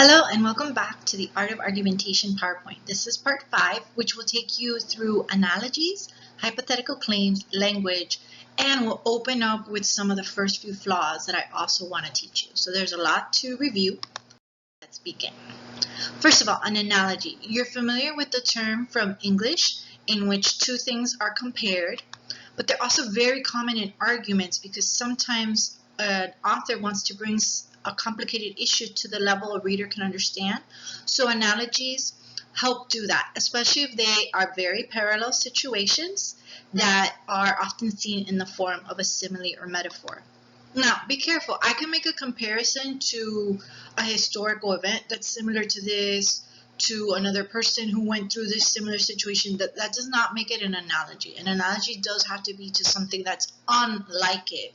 Hello and welcome back to the Art of Argumentation Powerpoint. This is part 5, which will take you through analogies, hypothetical claims, language, and we'll open up with some of the first few flaws that I also want to teach you. So there's a lot to review. Let's begin. First of all, an analogy. You're familiar with the term from English in which two things are compared, but they're also very common in arguments because sometimes an author wants to bring a complicated issue to the level a reader can understand. So analogies help do that, especially if they are very parallel situations that are often seen in the form of a simile or metaphor. Now, be careful. I can make a comparison to a historical event that's similar to this, to another person who went through this similar situation. That does not make it an analogy. An analogy does have to be to something that's unlike it,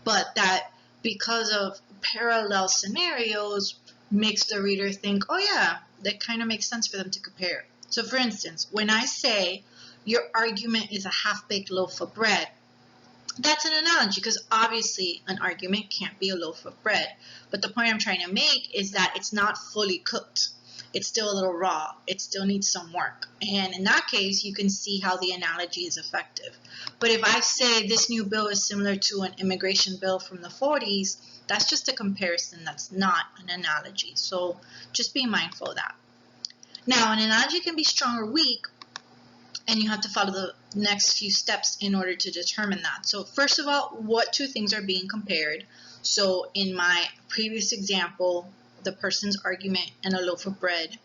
but that because of parallel scenarios makes the reader think, oh yeah, that kind of makes sense for them to compare. So for instance, when I say your argument is a half-baked loaf of bread, that's an analogy because obviously an argument can't be a loaf of bread. But the point I'm trying to make is that it's not fully cooked. It's still a little raw. It still needs some work. And in that case, you can see how the analogy is effective. But if I say this new bill is similar to an immigration bill from the 40s, that's just a comparison. That's not an analogy. So just be mindful of that. Now, an analogy can be strong or weak, and you have to follow the next few steps in order to determine that. So first of all, what two things are being compared? So in my previous example, the person's argument and a loaf of bread.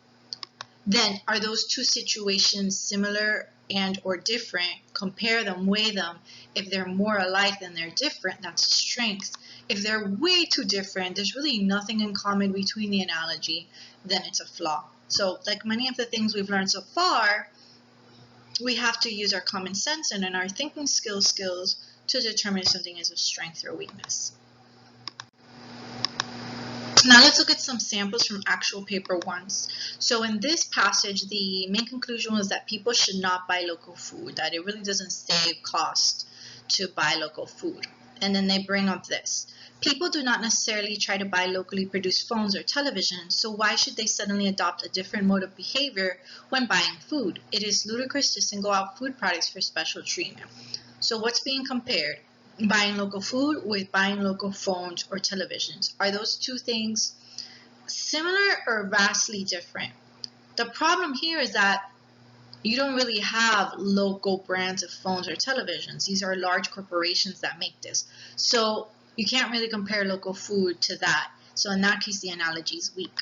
Then are those two situations similar and or different? Compare them, weigh them. If they're more alike than they're different, that's a strength. If they're way too different, there's really nothing in common between the analogy, then it's a flaw. So like many of the things we've learned so far, we have to use our common sense and in our thinking skills to determine if something is a strength or weakness. Now let's look at some samples from actual paper ones. So in this passage, the main conclusion was that people should not buy local food, that it really doesn't save cost to buy local food. And then they bring up this. People do not necessarily try to buy locally produced phones or televisions, so why should they suddenly adopt a different mode of behavior when buying food? It is ludicrous to single out food products for special treatment. So what's being compared? Buying local food with buying local phones or televisions. Are those two things similar or vastly different? The problem here is that you don't really have local brands of phones or televisions. These are large corporations that make this. So you can't really compare local food to that. So in that case, the analogy is weak.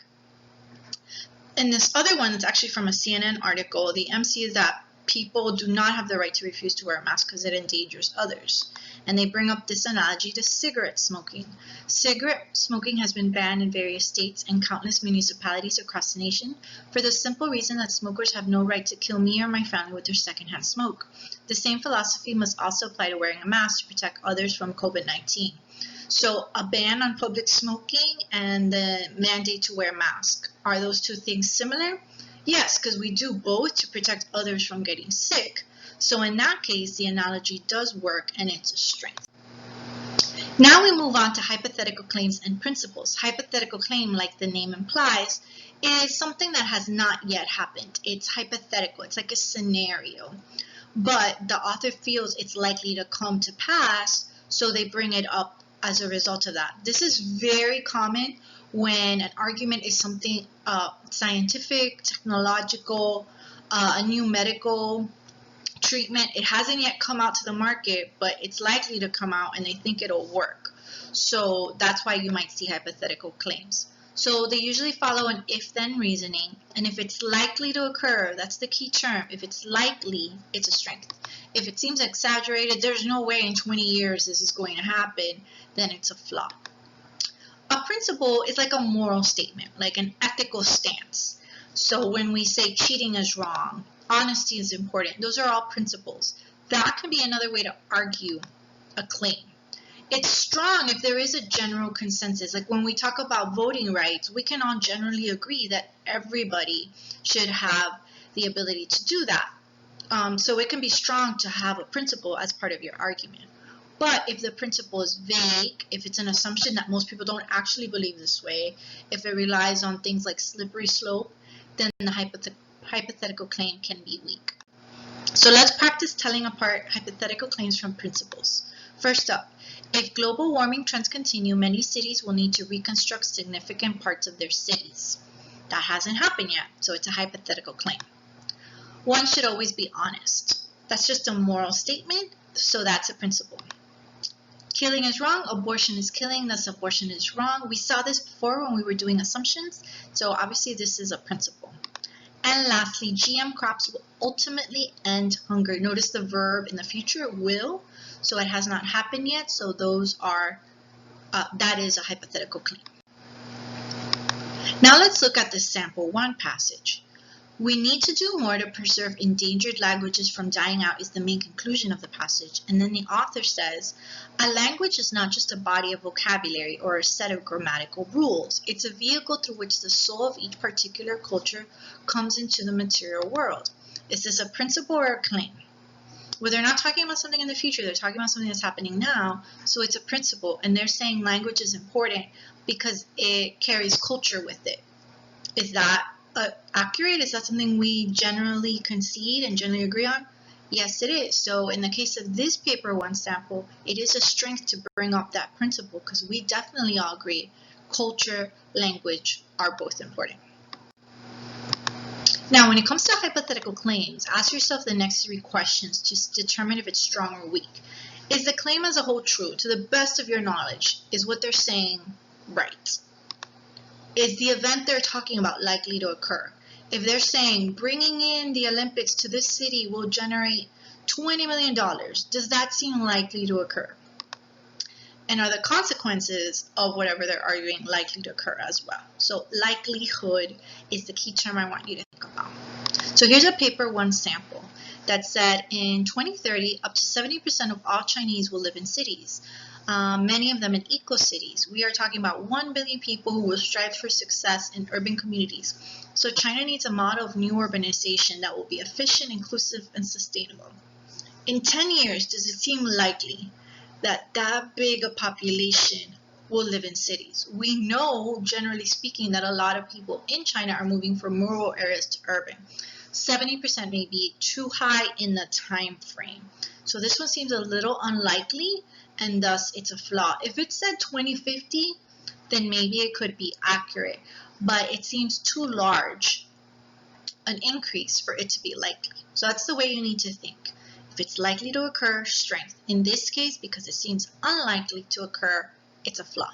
And this other one, it's actually from a CNN article. The MC is that people do not have the right to refuse to wear a mask because it endangers others. And they bring up this analogy to cigarette smoking. Cigarette smoking has been banned in various states and countless municipalities across the nation for the simple reason that smokers have no right to kill me or my family with their secondhand smoke. The same philosophy must also apply to wearing a mask to protect others from COVID-19. So a ban on public smoking and the mandate to wear a mask. Are those two things similar? Yes, because we do both to protect others from getting sick. So in that case, the analogy does work and it's a strength. Now we move on to hypothetical claims and principles. Hypothetical claim, like the name implies, is something that has not yet happened. It's hypothetical. It's like a scenario. But the author feels it's likely to come to pass, so they bring it up as a result of that. This is very common when an argument is something scientific, technological, a new medical treatment. It hasn't yet come out to the market, but it's likely to come out and they think it'll work. So that's why you might see hypothetical claims. So they usually follow an if-then reasoning, and if it's likely to occur, that's the key term. If it's likely, it's a strength. If it seems exaggerated, there's no way in 20 years this is going to happen, then it's a flaw. A principle is like a moral statement, like an ethical stance. So when we say cheating is wrong, honesty is important, those are all principles. That can be another way to argue a claim. It's strong if there is a general consensus. Like when we talk about voting rights, we can all generally agree that everybody should have the ability to do that. So it can be strong to have a principle as part of your argument. But if the principle is vague, if it's an assumption that most people don't actually believe this way, if it relies on things like slippery slope, then the hypothetical claim can be weak. So let's practice telling apart hypothetical claims from principles. First up, if global warming trends continue, many cities will need to reconstruct significant parts of their cities. That hasn't happened yet, so it's a hypothetical claim. One should always be honest. That's just a moral statement, so that's a principle. Killing is wrong, abortion is killing, thus abortion is wrong. We saw this before when we were doing assumptions, so obviously this is a principle. And lastly, GM crops will ultimately end hunger. Notice the verb in the future, will, so it has not happened yet, so those are, that is a hypothetical claim. Now let's look at the sample 1 passage. We need to do more to preserve endangered languages from dying out is the main conclusion of the passage. And then the author says, a language is not just a body of vocabulary or a set of grammatical rules. It's a vehicle through which the soul of each particular culture comes into the material world. Is this a principle or a claim? Well, they're not talking about something in the future. They're talking about something that's happening now. So it's a principle. And they're saying language is important because it carries culture with it. Is that accurate? Is that something we generally concede and generally agree on? Yes, it is. So in the case of this paper 1 sample, it is a strength to bring up that principle because we definitely all agree culture, language are both important. Now, when it comes to hypothetical claims, ask yourself the next 3 questions to determine if it's strong or weak. Is the claim as a whole true? To the best of your knowledge, is what they're saying right? Is the event they're talking about likely to occur? If they're saying bringing in the Olympics to this city will generate $20 million, does that seem likely to occur? And are the consequences of whatever they're arguing likely to occur as well? So likelihood is the key term I want you to think about. So here's a paper 1 sample that said in 2030, up to 70% of all Chinese will live in cities. Many of them in eco-cities. We are talking about 1 billion people who will strive for success in urban communities. So China needs a model of new urbanization that will be efficient, inclusive, and sustainable. In 10 years, does it seem likely that that big a population will live in cities? We know, generally speaking, that a lot of people in China are moving from rural areas to urban. 70% may be too high in the time frame. So this one seems a little unlikely, and thus it's a flaw. If it said 2050, then maybe it could be accurate, but it seems too large an increase for it to be likely. So that's the way you need to think. If it's likely to occur, strength. In this case, because it seems unlikely to occur, it's a flaw.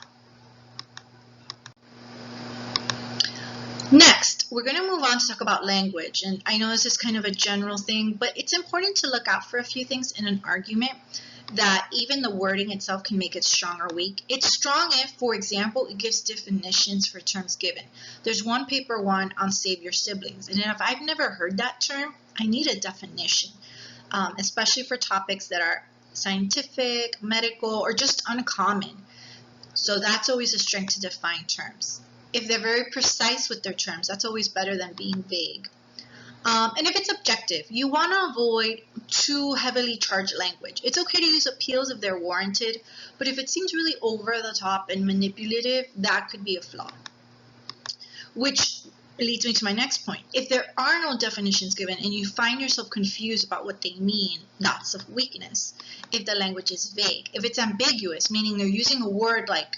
Next, we're going to move on to talk about language. And I know this is kind of a general thing, but it's important to look out for a few things in an argument that even the wording itself can make it strong or weak. It's strong if, for example, it gives definitions for terms given. There's one paper 1 on save your siblings. And if I've never heard that term, I need a definition, especially for topics that are scientific, medical, or just uncommon. So that's always a strength to define terms. If they're very precise with their terms, that's always better than being vague. And if it's objective, you want to avoid too heavily charged language. It's okay to use appeals if they're warranted, but if it seems really over the top and manipulative, that could be a flaw. Which leads me to my next point. If there are no definitions given and you find yourself confused about what they mean, that's a weakness. If the language is vague, if it's ambiguous, meaning they're using a word like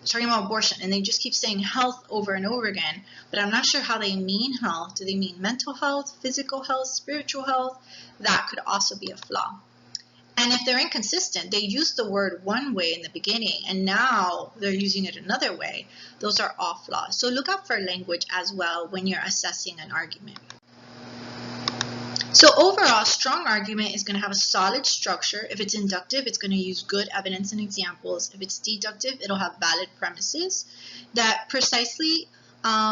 talking about abortion and they just keep saying health over and over again, but I'm not sure how they mean health. Do they mean mental health, physical health, spiritual health? That could also be a flaw. And if they're inconsistent, they use the word one way in the beginning and now they're using it another way. Those are all flaws. So look out for language as well when you're assessing an argument. So overall, strong argument is going to have a solid structure. If it's inductive, it's going to use good evidence and examples. If it's deductive, it'll have valid premises that precisely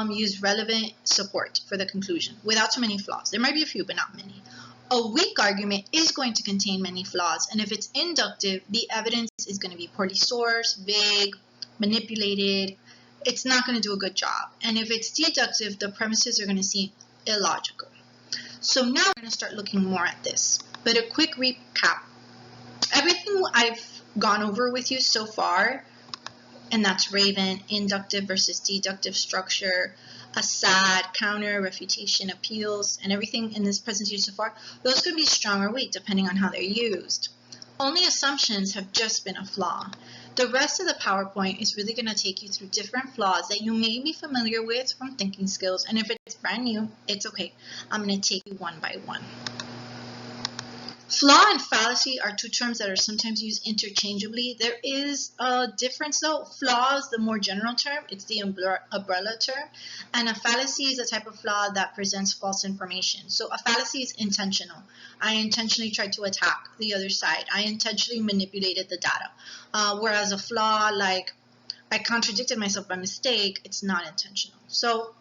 use relevant support for the conclusion without too many flaws. There might be a few, but not many. A weak argument is going to contain many flaws, and if it's inductive, the evidence is going to be poorly sourced, vague, manipulated. It's not going to do a good job. And if it's deductive, the premises are going to seem illogical. So now we're going to start looking more at this. But a quick recap. Everything I've gone over with you so far, and that's Raven, inductive versus deductive structure, assad, counter, refutation, appeals, and everything in this presentation so far, those could be strong or weak depending on how they're used. Only assumptions have just been a flaw. The rest of the PowerPoint is really going to take you through different flaws that you may be familiar with from thinking skills, and if it's brand new, it's okay. I'm going to take you one by one. Flaw and fallacy are two terms that are sometimes used interchangeably. There is a difference though. Flaw is the more general term, it's the umbrella term, and a fallacy is a type of flaw that presents false information. So a fallacy is intentional. I intentionally tried to attack the other side. I intentionally manipulated the data. Whereas a flaw, like I contradicted myself by mistake, it's not intentional. So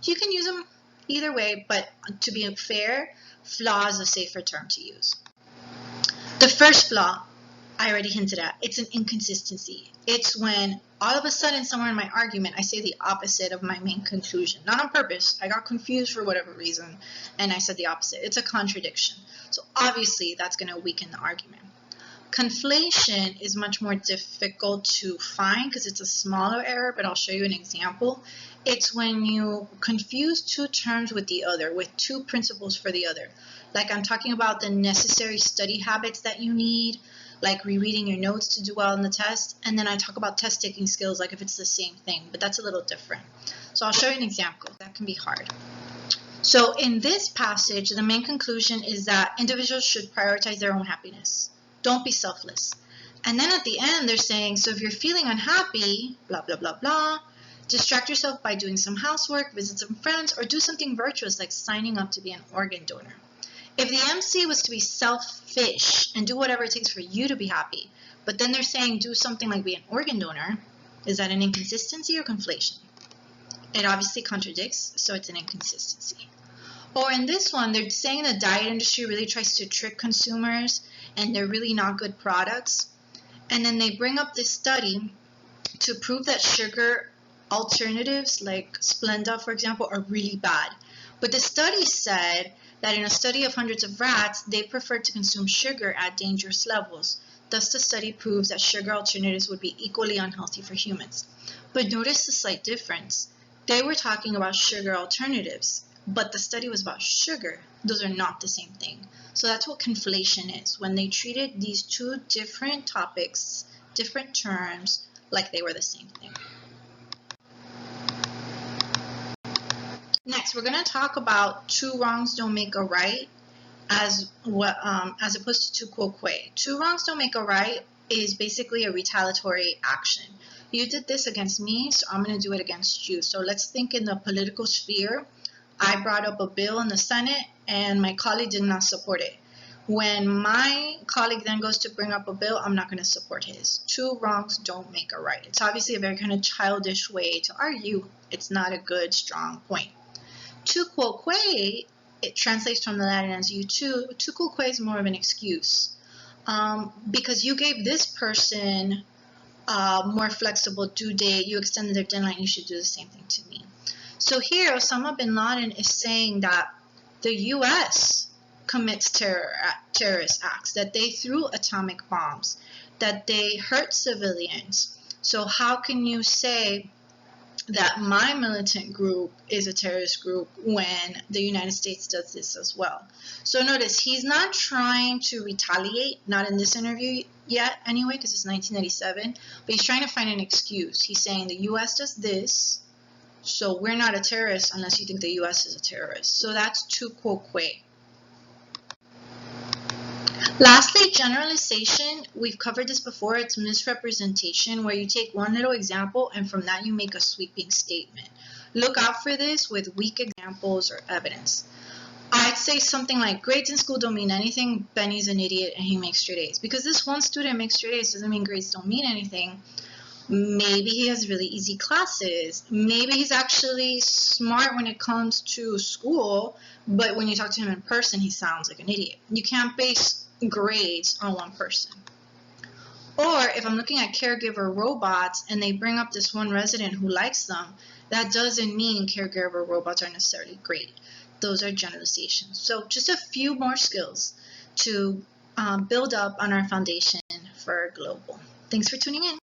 you can use them either way, but to be fair, flaw is a safer term to use. The first flaw, I already hinted at, it's an inconsistency. It's when all of a sudden somewhere in my argument, I say the opposite of my main conclusion. Not on purpose. I got confused for whatever reason, and I said the opposite. It's a contradiction. So obviously, that's going to weaken the argument. Conflation is much more difficult to find because it's a smaller error, but I'll show you an example. It's when you confuse two terms with the other, with two principles for the other. Like I'm talking about the necessary study habits that you need, like rereading your notes to do well in the test, and then I talk about test taking skills, like if it's the same thing, but that's a little different. So I'll show you an example. That can be hard. So in this passage, the main conclusion is that individuals should prioritize their own happiness. Don't be selfless. And then at the end, they're saying, so if you're feeling unhappy, blah, blah, blah, blah, distract yourself by doing some housework, visit some friends, or do something virtuous like signing up to be an organ donor. If the MC was to be selfish and do whatever it takes for you to be happy, but then they're saying do something like be an organ donor, is that an inconsistency or conflation? It obviously contradicts, so it's an inconsistency. Or in this one, they're saying the diet industry really tries to trick consumers and they're really not good products. And then they bring up this study to prove that sugar alternatives like Splenda, for example, are really bad. But the study said that in a study of hundreds of rats, they preferred to consume sugar at dangerous levels. Thus, the study proves that sugar alternatives would be equally unhealthy for humans. But notice the slight difference. They were talking about sugar alternatives, but the study was about sugar. Those are not the same thing. So that's what conflation is, when they treated these two different topics, different terms, like they were the same thing. Next, we're going to talk about two wrongs don't make a right as opposed to tu quoque. Two wrongs don't make a right is basically a retaliatory action. You did this against me, so I'm going to do it against you. So let's think in the political sphere. I brought up a bill in the Senate and my colleague did not support it. When my colleague then goes to bring up a bill, I'm not going to support his. Two wrongs don't make a right. It's obviously a very kind of childish way to argue. It's not a good, strong point. Tu quoque, it translates from the Latin as you too. Tu quoque is more of an excuse. Because you gave this person more flexible due date, you extended their deadline, you should do the same thing to me. So here, Osama bin Laden is saying that the U.S. commits terrorist acts, that they threw atomic bombs, that they hurt civilians. So how can you say that my militant group is a terrorist group when the United States does this as well? So notice, he's not trying to retaliate, not in this interview yet anyway, because it's 1997, but he's trying to find an excuse. He's saying the U.S. does this, so we're not a terrorist unless you think the U.S. is a terrorist. So that's tu quoque. Lastly, generalization. We've covered this before. It's misrepresentation, where you take one little example and from that you make a sweeping statement. Look out for this with weak examples or evidence. I'd say something like, grades in school don't mean anything, Benny's an idiot and he makes straight A's. Because this one student makes straight A's doesn't mean grades don't mean anything. Maybe he has really easy classes. Maybe he's actually smart when it comes to school, but when you talk to him in person, he sounds like an idiot. You can't base grades on one person. Or if I'm looking at caregiver robots and they bring up this one resident who likes them, that doesn't mean caregiver robots are necessarily great. Those are generalizations. So just a few more skills to build up on our foundation for global. Thanks for tuning in.